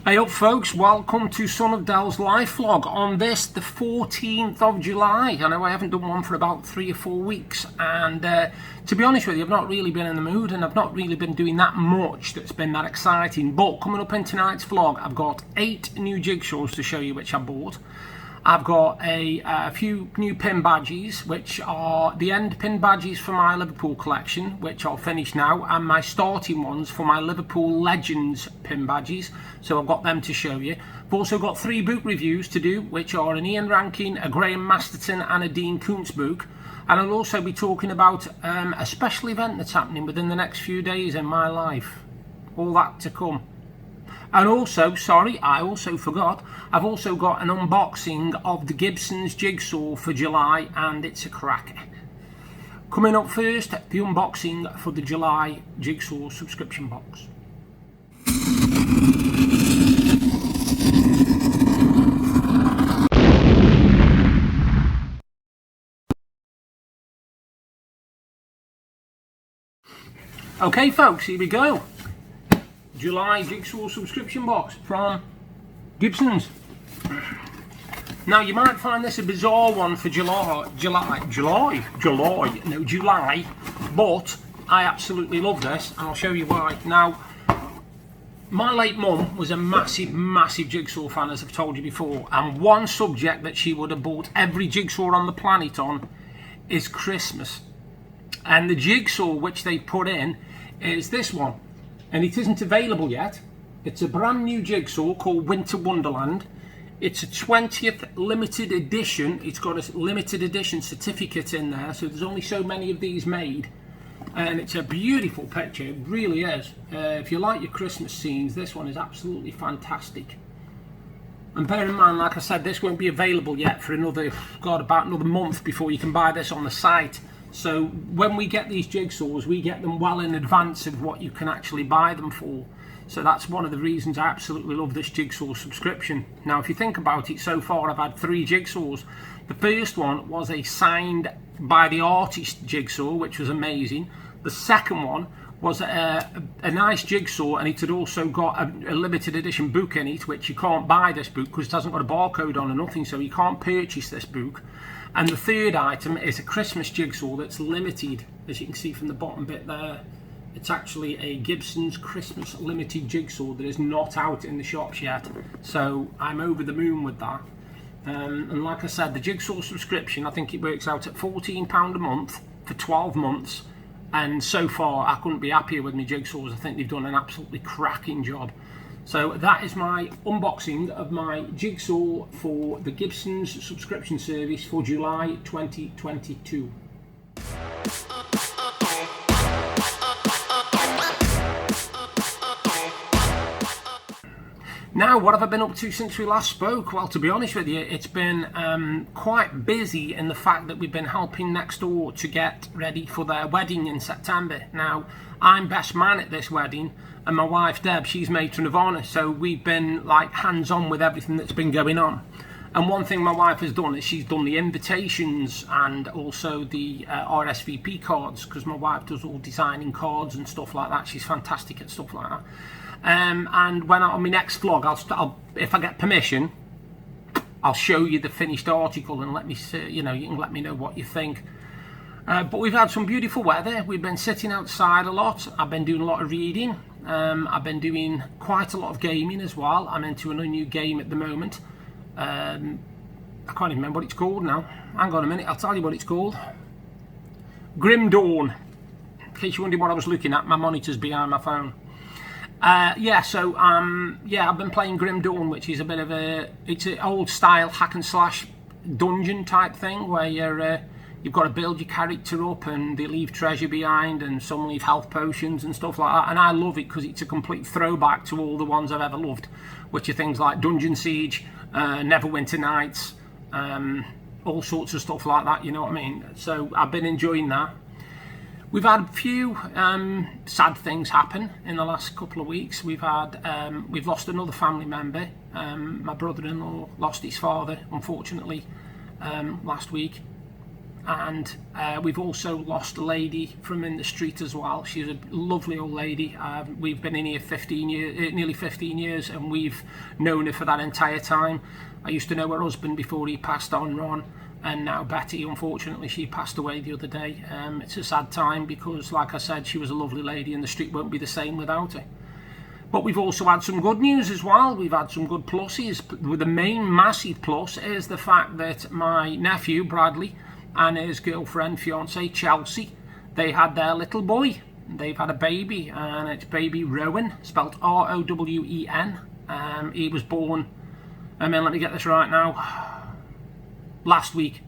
Hey up folks, welcome to Sonofdel's live vlog on this, the 14th of July. I know I haven't done one for about 3 or 4 weeks, and to be honest with you, I've not really been in the mood and I've not really been doing that much that's been that exciting. But coming up in tonight's vlog, I've got 8 new jigsaws to show you which I bought. I've got a few new pin badges, which are the end pin badges for my Liverpool collection, which I'll finish now, and my starting ones for my Liverpool Legends pin badges, so I've got them to show you. I've also got 3 book reviews to do, which are an Ian Rankin, a Graham Masterton and a Dean Koontz book. And I'll also be talking about a special event that's happening within the next few days in my life. All that to come. And also, sorry, I also forgot, I've also got an unboxing of the Gibsons Jigsaw for July, and it's a cracker. Coming up first, the unboxing for the July Jigsaw subscription box. Okay folks, here we go. July Jigsaw subscription box from Gibsons. Now you might find this a bizarre one for July, but I absolutely love this, and I'll show you why. Now, my late mum was a massive Jigsaw fan, as I've told you before, and one subject that she would have bought every jigsaw on the planet on is Christmas. And the jigsaw which they put in is this one. And it isn't available yet. It's a brand new jigsaw called Winter Wonderland. It's a 20th limited edition. It's got a limited edition certificate in there, so there's only so many of these made. And it's a beautiful picture, it really is. If you like your Christmas scenes, this one is absolutely fantastic. And bear in mind, like I said, this won't be available yet for another, about another month before you can buy this on the site. So when we get these jigsaws, we get them well in advance of what you can actually buy them for. So that's one of the reasons I absolutely love this jigsaw subscription. Now if you think about it, so far I've had 3 jigsaws. The first one was a signed by the artist jigsaw, which was amazing. The second one was a nice jigsaw, and it had also got a limited edition book in it, which you can't buy this book because it hasn't got a barcode on or nothing, so you can't purchase this book. And the third item is a Christmas jigsaw that's limited, as you can see from the bottom bit there. It's actually a Gibsons Christmas limited jigsaw that is not out in the shops yet, so I'm over the moon with that. And like I said, the jigsaw subscription, I think it works out at £14 a month for 12 months, and so far I couldn't be happier with my jigsaws. I think they've done an absolutely cracking job. So that is my unboxing of my jigsaw for the Gibsons subscription service for July 2022. Now, what have I been up to since we last spoke? Well, to be honest with you, it's been quite busy in the fact that we've been helping next door to get ready for their wedding in September. Now, I'm best man at this wedding, and my wife Deb, she's matron of honour, so we've been like hands-on with everything that's been going on. And one thing my wife has done is she's done the invitations and also the RSVP cards, because my wife does all designing cards and stuff like that. She's fantastic at stuff like that. And when on my next vlog, I'll if I get permission, I'll show you the finished article and let me see, you can let me know what you think. But we've had some beautiful weather. We've been sitting outside a lot. I've been doing a lot of reading. I've been doing quite a lot of gaming as well. I'm into a new game at the moment. I can't even remember what it's called now. Hang on a minute, I'll tell you what it's called. Grim Dawn. In case you're wondering what I was looking at, my monitor's behind my phone. I've been playing Grim Dawn, which is a bit of it's an old style hack and slash dungeon type thing where you've got to build your character up, and they leave treasure behind, and some leave health potions and stuff like that. And I love it because it's a complete throwback to all the ones I've ever loved, which are things like Dungeon Siege, Neverwinter Nights, all sorts of stuff like that, you know what I mean? So I've been enjoying that. We've had a few sad things happen in the last couple of weeks. We've lost another family member. My brother-in-law lost his father, unfortunately, last week. and we've also lost a lady from in the street as well. She's a lovely old lady. We've been in here 15 years, nearly 15 years, and we've known her for that entire time. I used to know her husband before he passed on, Ron, and now Betty, unfortunately, she passed away the other day. It's a sad time because, like I said, she was a lovely lady and the street won't be the same without her. But we've also had some good news as well. We've had some good pluses. The main massive plus is the fact that my nephew, Bradley, and his girlfriend, fiancée, Chelsea, they had their little boy. They've had a baby, and it's baby Rowan, spelled R-O-W-E-N. He was born, let me get this right now, last week.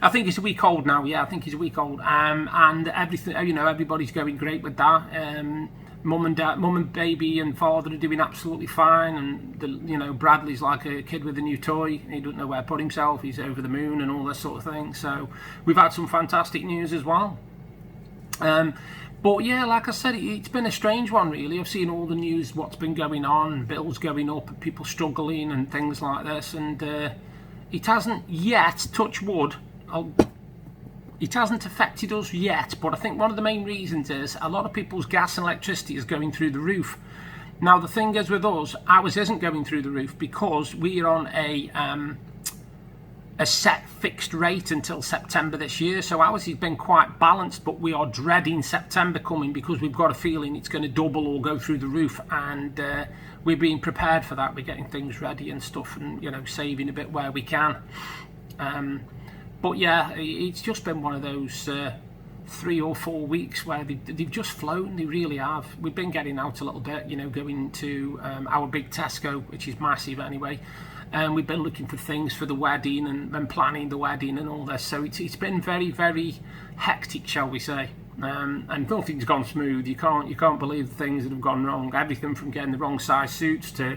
I think he's a week old now. Yeah, I think he's a week old. And everything, everybody's going great with that. Mum and baby and father are doing absolutely fine, and Bradley's like a kid with a new toy. He doesn't know where to put himself. He's over the moon and all this sort of thing. So we've had some fantastic news as well. But yeah, like I said, it's been a strange one really. I've seen all the news, what's been going on, bills going up, people struggling and things like this, and it hasn't yet, touch wood, it hasn't affected us yet, but I think one of the main reasons is a lot of people's gas and electricity is going through the roof. Now the thing is with us, ours isn't going through the roof because we're on a set fixed rate until September this year, so ours has been quite balanced, but we are dreading September coming because we've got a feeling it's going to double or go through the roof, and we're being prepared for that. We're getting things ready and stuff, and saving a bit where we can. But yeah, it's just been one of those 3 or 4 weeks where they've just flown. They really have. We've been getting out a little bit, going to our big Tesco, which is massive anyway. And we've been looking for things for the wedding and planning the wedding and all this. So it's been very, very hectic, shall we say. And nothing's gone smooth. You can't believe the things that have gone wrong. Everything from getting the wrong size suits to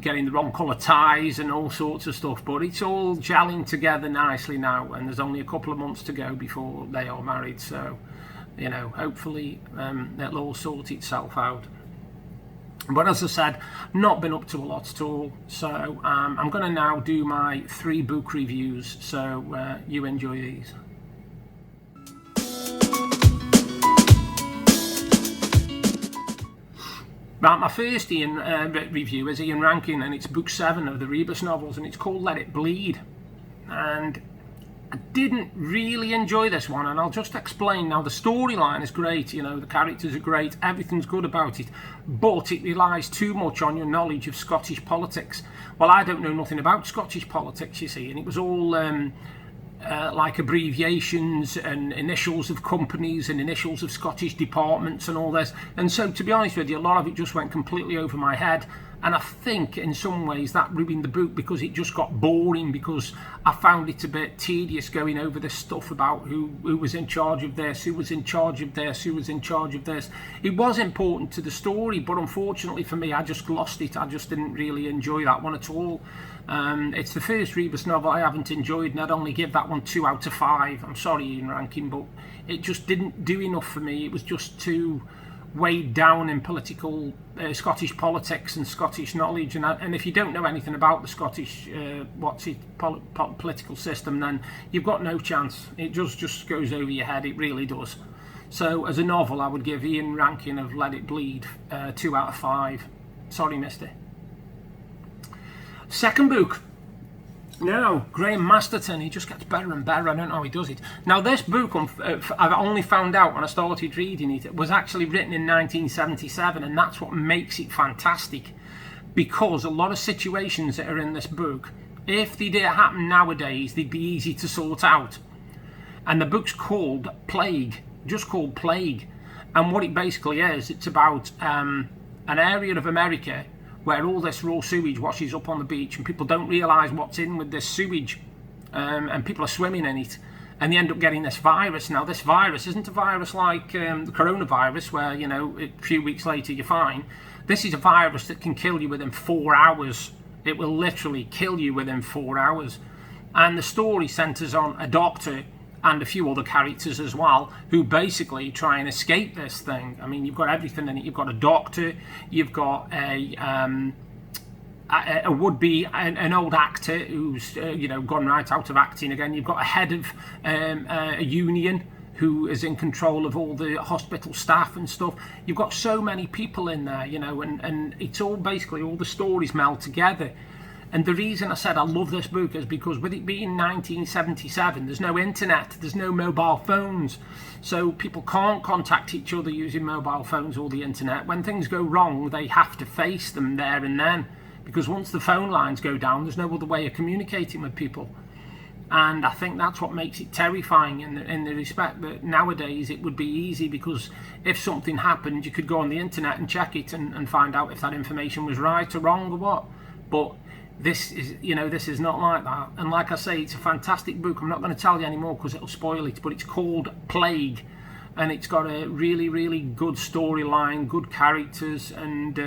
getting the wrong colour ties and all sorts of stuff, but it's all gelling together nicely now, and there's only a couple of months to go before they are married, so hopefully it'll all sort itself out. But as I said, not been up to a lot at all, so I'm going to now do my 3 book reviews, so you enjoy these. Right, my first review is Ian Rankin, and it's book 7 of the Rebus novels, and it's called Let It Bleed. And I didn't really enjoy this one, and I'll just explain. Now, the storyline is great, the characters are great, everything's good about it, but it relies too much on your knowledge of Scottish politics. Well, I don't know nothing about Scottish politics, you see, and it was all like abbreviations and initials of companies and initials of Scottish departments and all this, and so to be honest with you, a lot of it just went completely over my head, and I think in some ways that ruined the book because it just got boring, because I found it a bit tedious going over this stuff about who was in charge of this, who was in charge of this, who was in charge of this. It was important to the story, but unfortunately for me, I just lost it. I just didn't really enjoy that one at all. It's the first Rebus novel I haven't enjoyed, and I'd only give that one 2 out of 5. I'm sorry, Ian Rankin, but it just didn't do enough for me. It was just too weighed down in political Scottish politics and Scottish knowledge, and if you don't know anything about the Scottish political system, then you've got no chance. It just goes over your head. It really does. So as a novel, I would give Ian Rankin of Let It Bleed 2 out of 5. Sorry, mister. Second book. Now, Graham Masterton, he just gets better and better. I don't know how he does it. Now, this book, I've only found out when I started reading it, it was actually written in 1977, and that's what makes it fantastic, because a lot of situations that are in this book, if they did happen nowadays, they'd be easy to sort out. And the book's called Plague, just called Plague. And what it basically is, it's about an area of America where all this raw sewage washes up on the beach, and people don't realise what's in with this sewage, and people are swimming in it, and they end up getting this virus. Now, this virus isn't a virus like the coronavirus, where a few weeks later you're fine. This is a virus that can kill you within 4 hours. It will literally kill you within 4 hours. And the story centres on a doctor and a few other characters as well, who basically try and escape this thing. I mean, you've got everything in it. You've got a doctor, you've got a a would-be an old actor who's gone right out of acting again. You've got a head of a union who is in control of all the hospital staff and stuff. You've got so many people in there, and it's all basically all the stories meld together. And the reason I said I love this book is because with it being 1977, there's no internet, there's no mobile phones. So people can't contact each other using mobile phones or the internet. When things go wrong, they have to face them there and then. Because once the phone lines go down, there's no other way of communicating with people. And I think that's what makes it terrifying in the respect that nowadays it would be easy, because if something happened, you could go on the internet and check it and find out if that information was right or wrong or what. But this is not like that. And like I say, it's a fantastic book. I'm not going to tell you anymore because it'll spoil it, but it's called Plague, and it's got a really, really good storyline, good characters, and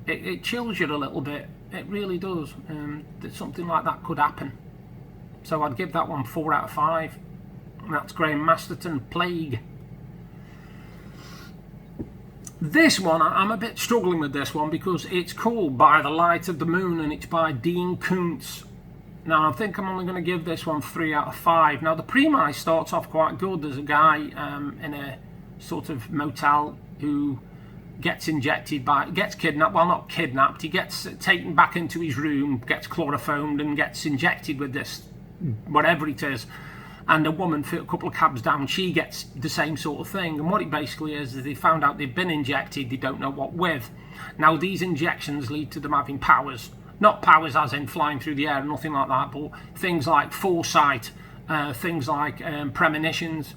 it chills you a little bit. It really does. That something like that could happen. So I'd give that one 4 out of 5. And that's Graham Masterton, Plague. This one, I'm a bit struggling with this one because it's called By the Light of the Moon, and it's by Dean Koontz. Now I think I'm only going to give this one 3 out of 5. Now the premise starts off quite good. There's a guy in a sort of motel who gets kidnapped, well not kidnapped, he gets taken back into his room, gets chloroformed and gets injected with this, whatever it is. And a woman, a couple of cabs down, she gets the same sort of thing. And what it basically is they found out they've been injected, they don't know what with. Now these injections lead to them having powers. Not powers as in flying through the air, nothing like that, but things like foresight, things like premonitions,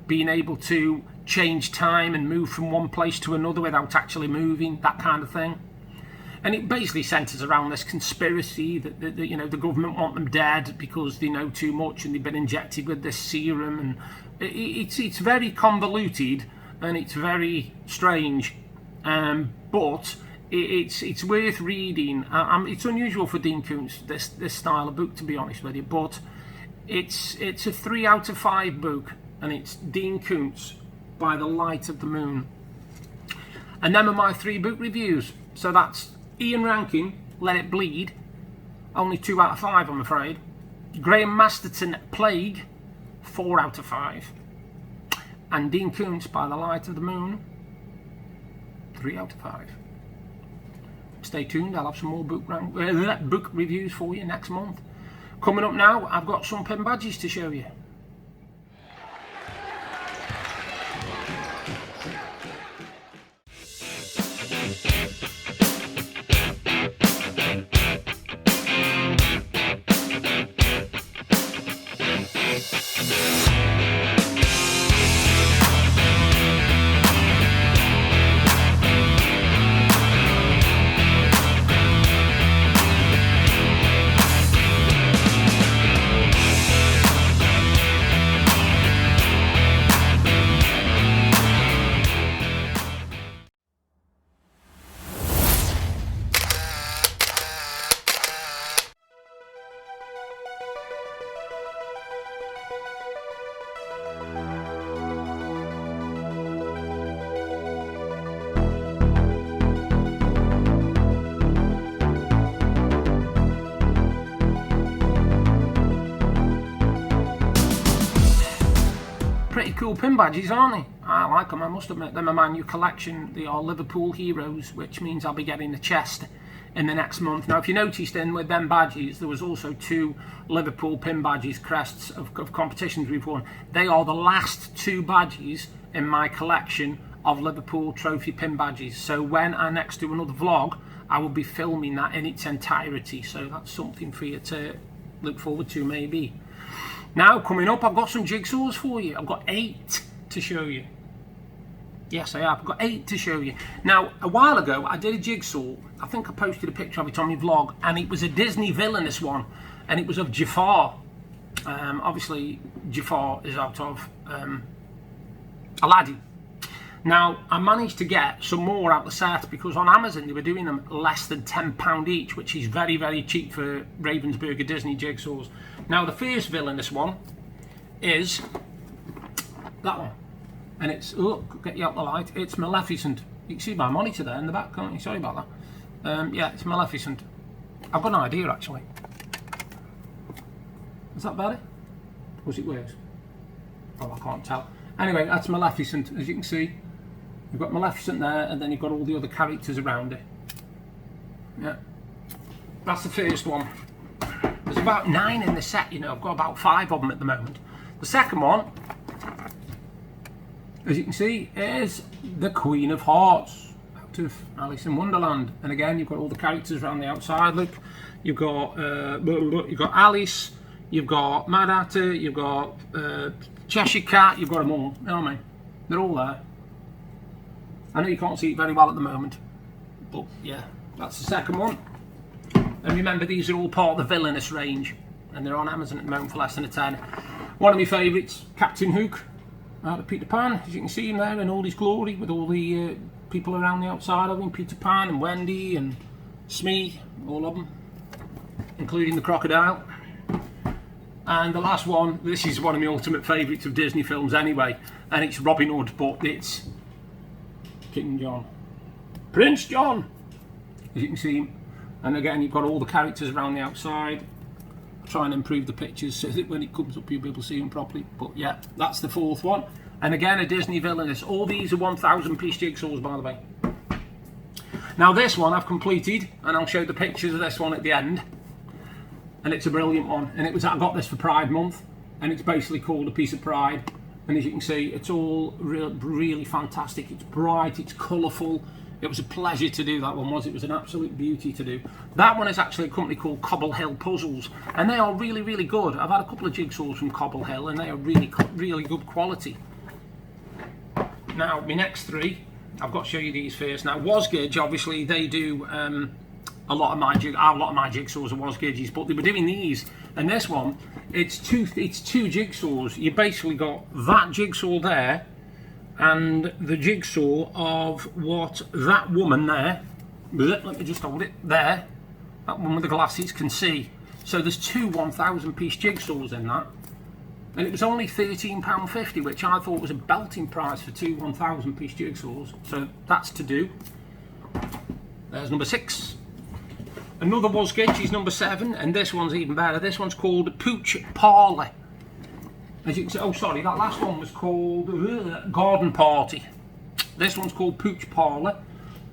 being able to change time and move from one place to another without actually moving, that kind of thing. And it basically centres around this conspiracy that the government want them dead because they know too much and they've been injected with this serum, and it's very convoluted and it's very strange, but it's worth reading. It's unusual for Dean Koontz, this style of book, to be honest with you, but it's a 3 out of 5 book, and it's Dean Koontz, By the Light of the Moon. And them are my 3 book reviews. So that's Ian Rankin, Let It Bleed, only 2 out of 5 I'm afraid. Graham Masterton, Plague, 4 out of 5. And Dean Koontz, By the Light of the Moon, 3 out of 5. Stay tuned, I'll have some more book reviews for you next month. Coming up now, I've got some pin badges to show you. Pretty cool pin badges, aren't they? I like them, I must admit. They're my new collection. They are Liverpool heroes, which means I'll be getting a chest in the next month. Now, if you noticed in with them badges, there was also 2 Liverpool pin badges, crests of competitions we've won. They are the last 2 badges in my collection of Liverpool trophy pin badges. So when I next do another vlog, I will be filming that in its entirety. So that's something for you to look forward to, maybe. Now, coming up, I've got some jigsaws for you. I've got 8 to show you. Yes, I have. I've got 8 to show you. Now, a while ago, I did a jigsaw. I think I posted a picture of it on my vlog, and it was a Disney villain, this one, and it was of Jafar. Obviously, Jafar is out of Aladdin. Now, I managed to get some more out the set because on Amazon they were doing them less than £10 each, which is very, very cheap for Ravensburger Disney jigsaws. Now, the first villain, this one, is that one. And it's, look, get you out the light, it's Maleficent. You can see my monitor there in the back, can't you? Sorry about that. Yeah, it's Maleficent. I've got an idea actually. Is that better? Was it worse? Oh, I can't tell. Anyway, that's Maleficent, as you can see. You've got Maleficent there, and then you've got all the other characters around it. Yeah. That's the first one. There's about 9 in the set, you know. I've got about 5 of them at the moment. The second one, as you can see, is the Queen of Hearts out of Alice in Wonderland. And again, you've got all the characters around the outside. Look, you've got Alice, you've got Mad Hatter, you've got Cheshire Cat, you've got them all. You know what I mean? They're all there. I know you can't see it very well at the moment, but yeah, that's the second one. And remember, these are all part of the Villainous range, and they're on Amazon at the moment for less than a £10. One of my favourites, Captain Hook, out of Peter Pan. As you can see him there in all his glory, with all the people around the outside of him, Peter Pan and Wendy and Smee, all of them, including the crocodile. And the last one, this is one of my ultimate favourites of Disney films anyway, and it's Robin Hood, but it's King John. Prince John! As you can see him. And again, you've got all the characters around the outside. Try and improve the pictures so that when it comes up you'll be able to see them properly. But yeah, that's the fourth one. And again, a Disney Villainous. All these are 1,000-piece jigsaws, by the way. Now this one I've completed, and I'll show the pictures of this one at the end. And it's a brilliant one. And I got this for Pride Month, and it's basically called A Piece of Pride. And as you can see, it's all really fantastic. It's bright, it's colourful. It was a pleasure to do that one, it was an absolute beauty to do. That one is actually a company called Cobble Hill Puzzles, and they are really, really good. I've had a couple of jigsaws from Cobble Hill, and they are really good quality. Now, my next 3, I've got to show you these first. Now, Wasgage, obviously, they do a lot of my jigsaws are Wasgages, but they were doing these, and this one, it's two jigsaws. You basically got that jigsaw there, and the jigsaw of what that woman there, let me just hold it, there, that one with the glasses can see. So there's 2 1,000-piece jigsaws in that, and it was only £13.50, which I thought was a belting price for 2 1,000-piece jigsaws. So that's to do. There's number 6. Another Wasgage is number 7, and this one's even better. This one's called Pooch Parlour. As you can see, oh sorry, that last one was called Garden Party. This one's called Pooch Parlour,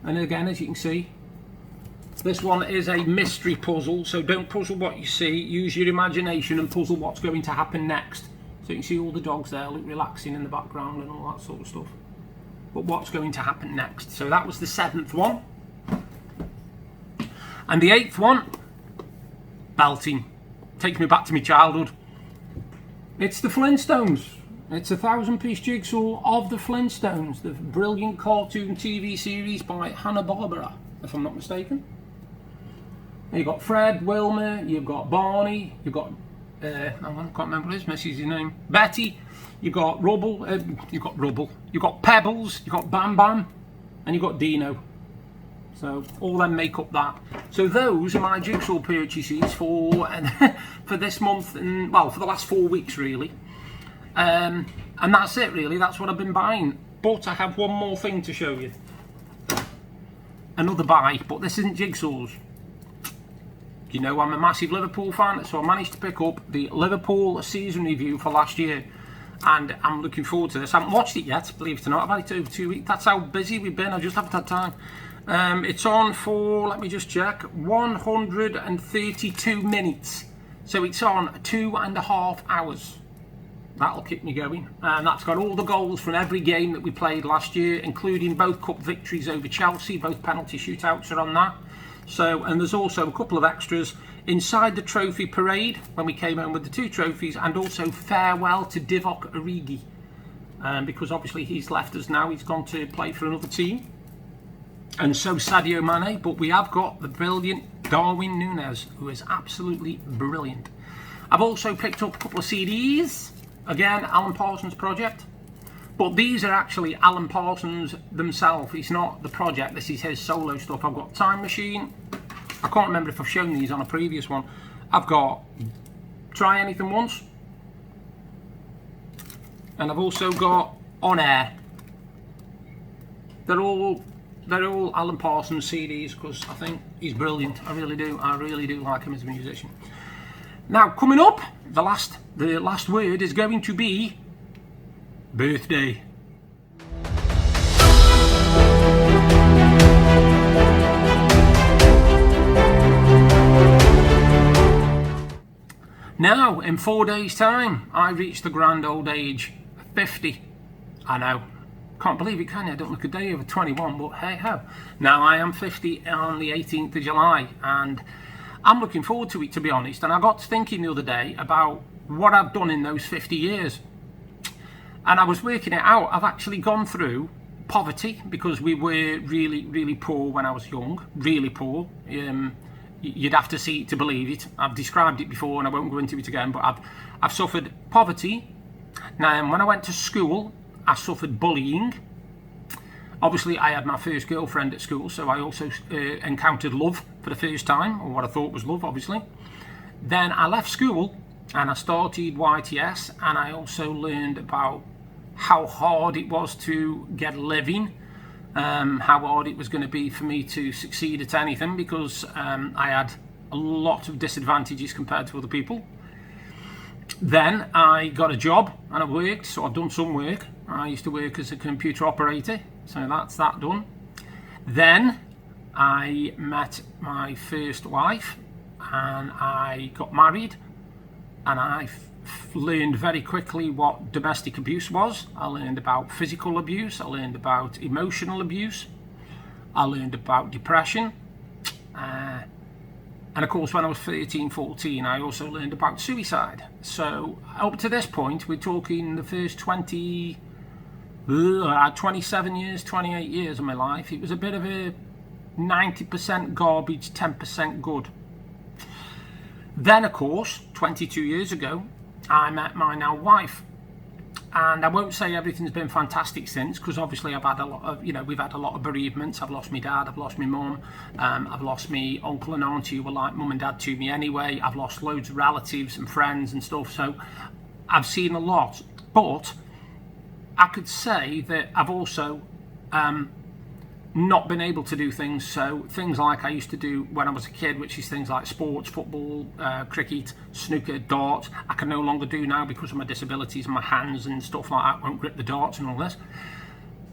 and again, as you can see, this one is a mystery puzzle. So don't puzzle what you see, use your imagination and puzzle what's going to happen next. So you can see all the dogs there look relaxing in the background and all that sort of stuff. But what's going to happen next? So that was the 7th one. And the 8th one, belting, takes me back to my childhood. It's the Flintstones. It's a 1,000-piece jigsaw of the Flintstones, the brilliant cartoon TV series by Hanna-Barbera, if I'm not mistaken. You've got Fred, Wilma, you've got Barney, you've got, I can't remember his missus' name, Betty, you've got Rubble, you've got Pebbles, you've got Bam Bam, and you've got Dino. So all them make up that. So those are my jigsaw purchases for this month, and well, for the last 4 weeks really. And that's it really, that's what I've been buying. But I have one more thing to show you. Another buy, but this isn't jigsaws. You know I'm a massive Liverpool fan, so I managed to pick up the Liverpool season review for last year. And I'm looking forward to this. I haven't watched it yet, believe it or not. I've had it over 2 weeks. That's how busy we've been, I just haven't had time. It's on for, let me just check, 132 minutes. So it's on 2.5 hours. That'll keep me going. And that's got all the goals from every game that we played last year, including both cup victories over Chelsea. Both penalty shootouts are on that. So, and there's also a couple of extras inside the trophy parade when we came home with the 2 trophies, and also farewell to Divock Origi. Because obviously he's left us now, he's gone to play for another team. And so Sadio Mane, but we have got the brilliant Darwin Núñez, who is absolutely brilliant. I've also picked up a couple of CDs, again, Alan Parsons Project, but these are actually Alan Parsons themselves. It's not the project, this is his solo stuff. I've got Time Machine, I can't remember if I've shown these on a previous one. I've got Try Anything Once, and I've also got On Air. They're all they're all Alan Parsons CDs because I think he's brilliant. I really do like him as a musician. Now, coming up, the last word is going to be birthday. Now, in 4 days' time, I reached the grand old age of 50. I know. Can't believe it, can you? I don't look a day over 21, but hey ho. Now, I am 50 on the 18th of July, and I'm looking forward to it, to be honest. And I got thinking the other day about what I've done in those 50 years. And I was working it out. I've actually gone through poverty, because we were really, really poor when I was young. Really poor. You'd have to see it to believe it. I've described it before and I won't go into it again, but I've suffered poverty. Now, when I went to school, I suffered bullying. Obviously, I had my first girlfriend at school, so I also encountered love for the first time, or what I thought was love, obviously. Then I left school and I started YTS, and I also learned about how hard it was to get a living. How hard it was going to be for me to succeed at anything, because I had a lot of disadvantages compared to other people. Then I got a job and I worked, so I've done some work. I used to work as a computer operator, so that's that done. Then I met my first wife and I got married, and I learned very quickly what domestic abuse was. I learned about physical abuse, I learned about emotional abuse, I learned about depression, and of course when I was 13, 14 I also learned about suicide. So up to this point we're talking the first 27 years, 28 years of my life. It was a bit of a 90% garbage, 10% good. Then of course 22 years ago I met my now wife, and I won't say everything's been fantastic since, because obviously I've had a lot of, we've had a lot of bereavements. I've lost my dad, I've lost my mum, I've lost my uncle and auntie who were like mum and dad to me anyway. I've lost loads of relatives and friends and stuff, so I've seen a lot. But I could say that I've also not been able to do things. So things like I used to do when I was a kid, which is things like sports, football, cricket, snooker, darts, I can no longer do now because of my disabilities and my hands and stuff like that won't grip the darts and all this.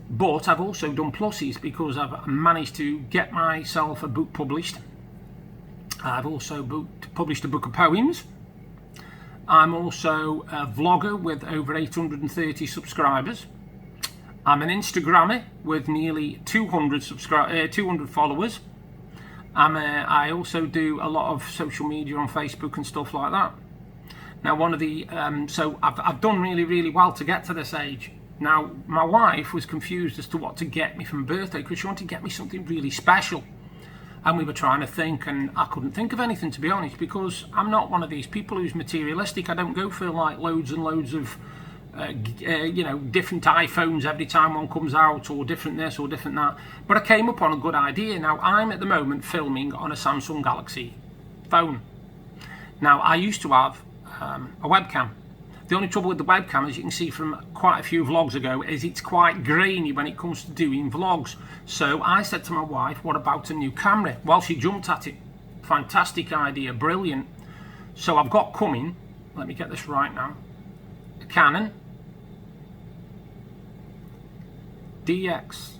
But I've also done pluses because I've managed to get myself a book published. I've also published a book of poems. I'm also a vlogger with over 830 subscribers. I'm an Instagrammer with nearly 200 followers. I also do a lot of social media on Facebook and stuff like that. Now, one of the so I've done really, really well to get to this age. Now, my wife was confused as to what to get me for my birthday, because she wanted to get me something really special. And we were trying to think, and I couldn't think of anything, to be honest, because I'm not one of these people who's materialistic. I don't go for like loads and loads of different iPhones every time one comes out, or different this or different that. But I came up on a good idea. Now, I'm at the moment filming on a Samsung Galaxy phone. Now, I used to have a webcam. The only trouble with the webcam, as you can see from quite a few vlogs ago, is it's quite grainy when it comes to doing vlogs. So I said to my wife, what about a new camera? Well, she jumped at it. Fantastic idea, brilliant. So I've got coming, let me get this right now, a Canon DX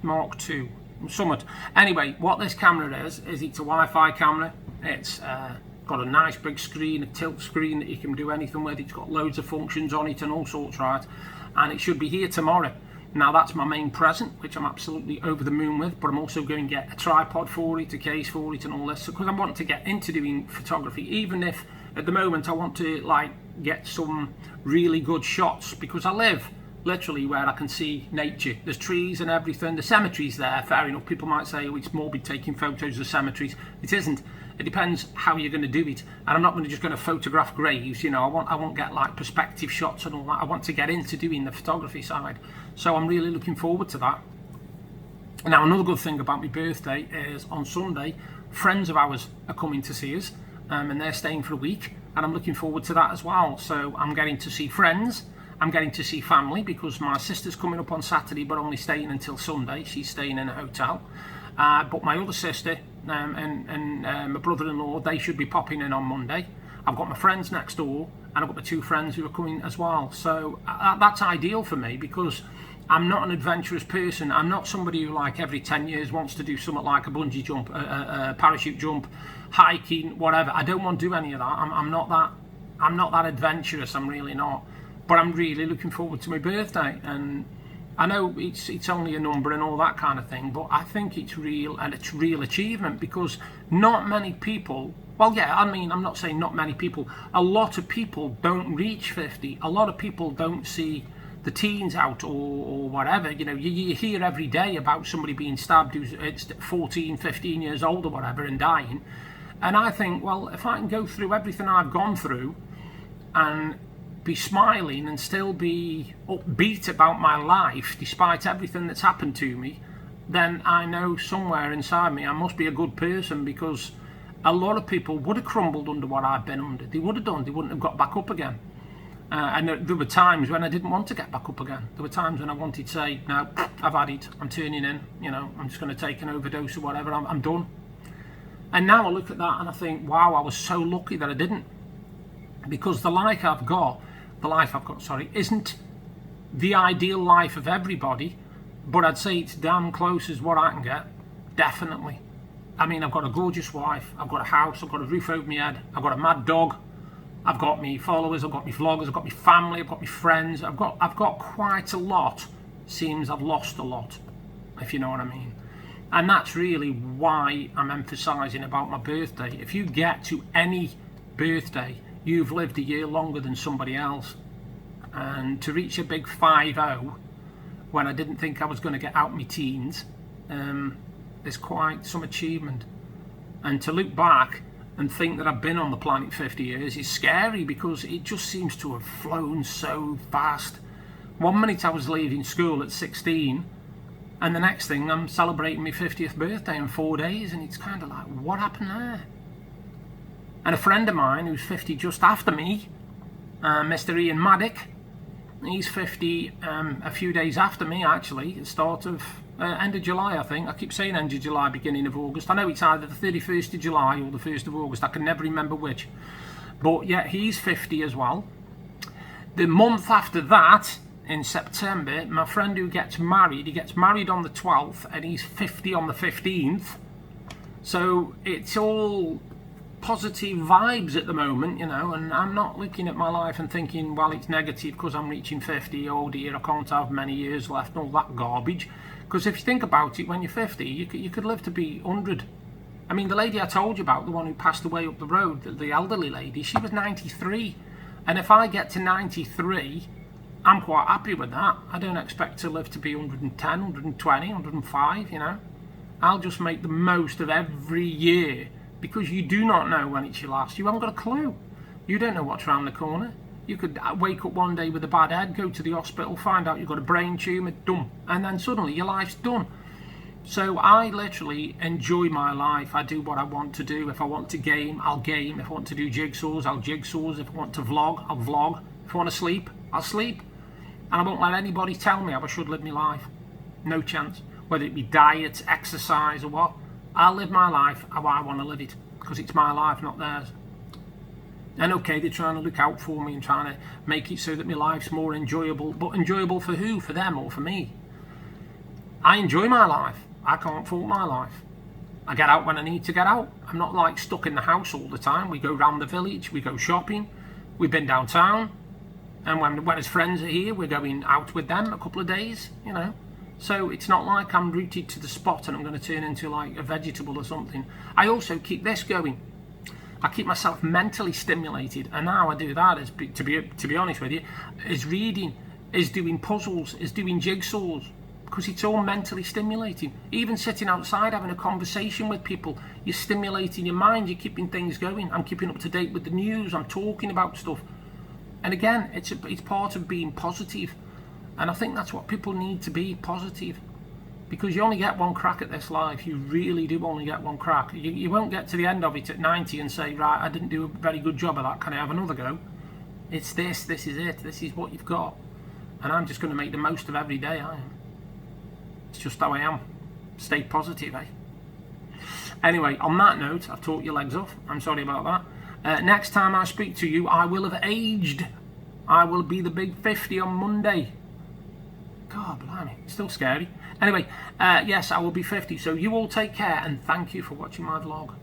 Mark II. Summit. Anyway, what this camera is it's a Wi-Fi camera. It's got a nice big screen, a tilt screen that you can do anything with. It's got loads of functions on it and all sorts, right? And it should be here tomorrow. Now, that's my main present, which I'm absolutely over the moon with, but I'm also going to get a tripod for it, a case for it and all this, because I want to get into doing photography, even if at the moment I want to like get some really good shots, because I live literally where I can see nature. There's trees and everything. The cemetery's there, fair enough. People might say, oh, it's morbid taking photos of cemeteries. It isn't. It depends how you're going to do it. And I'm not just going to photograph graves, I won't get like perspective shots and all that. I want to get into doing the photography side. So I'm really looking forward to that. Now, another good thing about my birthday is on Sunday, friends of ours are coming to see us, and they're staying for a week, and I'm looking forward to that as well. So I'm getting to see friends, I'm getting to see family because my sister's coming up on Saturday, but only staying until Sunday. She's staying in a hotel. But my other sister and my brother-in-law, they should be popping in on Monday. I've got my friends next door, and I've got my two friends who are coming as well. So that's ideal for me because I'm not an adventurous person. I'm not somebody who, like, every 10 years wants to do something like a bungee jump, a parachute jump, hiking, whatever. I don't want to do any of that. I'm not that adventurous. I'm really not. But I'm really looking forward to my birthday, and I know it's only a number and all that kind of thing, but I think it's real, and it's real achievement because not many people, well, yeah, I mean, I'm not saying not many people, a lot of people don't reach 50. A lot of people don't see the teens out or whatever. You know, you hear every day about somebody being stabbed who's 14, 15 years old or whatever and dying. And I think, well, if I can go through everything I've gone through and be smiling and still be upbeat about my life despite everything that's happened to me, then I know somewhere inside me I must be a good person, because a lot of people would have crumbled under what I've been under. They would have done. They wouldn't have got back up again. And there were times when I didn't want to get back up again. There were times when I wanted to say, no, I've had it, I'm turning in, you know, I'm just going to take an overdose or whatever, I'm done. And now I look at that and I think, wow, I was so lucky that I didn't. Because the life I've got, isn't the ideal life of everybody, but I'd say it's damn close as what I can get, definitely. I mean, I've got a gorgeous wife, I've got a house, I've got a roof over my head, I've got a mad dog, I've got me followers, I've got me vloggers, I've got me family, I've got me friends, I've got quite a lot. Seems I've lost a lot, if you know what I mean. And that's really why I'm emphasising about my birthday. If you get to any birthday, you've lived a year longer than somebody else. And to reach a big 5-0 when I didn't think I was going to get out my teens is quite some achievement. And to look back and think that I've been on the planet 50 years is scary, because it just seems to have flown so fast. One minute I was leaving school at 16, and the next thing I'm celebrating my 50th birthday in 4 days, and it's kind of like, what happened there? And a friend of mine who's 50 just after me, Mr. Ian Maddock, he's 50 a few days after me, actually, at the start of end of July, I think. I keep saying end of July, beginning of August. I know it's either the 31st of July or the 1st of August. I can never remember which. But yeah, he's 50 as well. The month after that, in September, my friend who gets married, he gets married on the 12th and he's 50 on the 15th. So it's all positive vibes at the moment, you know, and I'm not looking at my life and thinking, well, it's negative because I'm reaching 50, oh dear, I can't have many years left, all that garbage. Because if you think about it, when you're 50, you could live to be 100. I mean, the lady I told you about, the one who passed away up the road, the elderly lady, she was 93. And if I get to 93, I'm quite happy with that. I don't expect to live to be 110, 120, 105, you know. I'll just make the most of every year, because you do not know when it's your last. You haven't got a clue. You don't know what's around the corner. You could wake up one day with a bad head, go to the hospital, find out you've got a brain tumour, done. And then suddenly your life's done. So I literally enjoy my life. I do what I want to do. If I want to game, I'll game. If I want to do jigsaws, I'll jigsaws. If I want to vlog, I'll vlog. If I want to sleep, I'll sleep. And I won't let anybody tell me how I should live my life. No chance. Whether it be diet, exercise or what. I'll live my life how I want to live it, because it's my life, not theirs. And okay, they're trying to look out for me and trying to make it so that my life's more enjoyable. But enjoyable for who? For them or for me? I enjoy my life. I can't fault my life. I get out when I need to get out. I'm not like stuck in the house all the time. We go round the village, we go shopping, we've been downtown. And when his friends are here, we're going out with them a couple of days, you know. So it's not like I'm rooted to the spot and I'm going to turn into like a vegetable or something. I also keep this going. I keep myself mentally stimulated, and how I do that is, to be honest with you, is reading, is doing puzzles, is doing jigsaws, because it's all mentally stimulating. Even sitting outside having a conversation with people, you're stimulating your mind, you're keeping things going. I'm keeping up to date with the news, I'm talking about stuff. And again, it's part of being positive. And I think that's what people need to be, positive. Because you only get one crack at this life. You really do only get one crack. You won't get to the end of it at 90 and say, right, I didn't do a very good job of that, can I have another go? It's this is it, this is what you've got. and I'm just going to make the most of every day. I am. It's just how I am. Stay positive, eh? Anyway, on that note, I've talked your legs off. I'm sorry about that. Next time I speak to you, I will have aged. I will be the big 50 on Monday. God, blimey, it's still scary. Anyway, yes, I will be 50. So you all take care, and thank you for watching my vlog.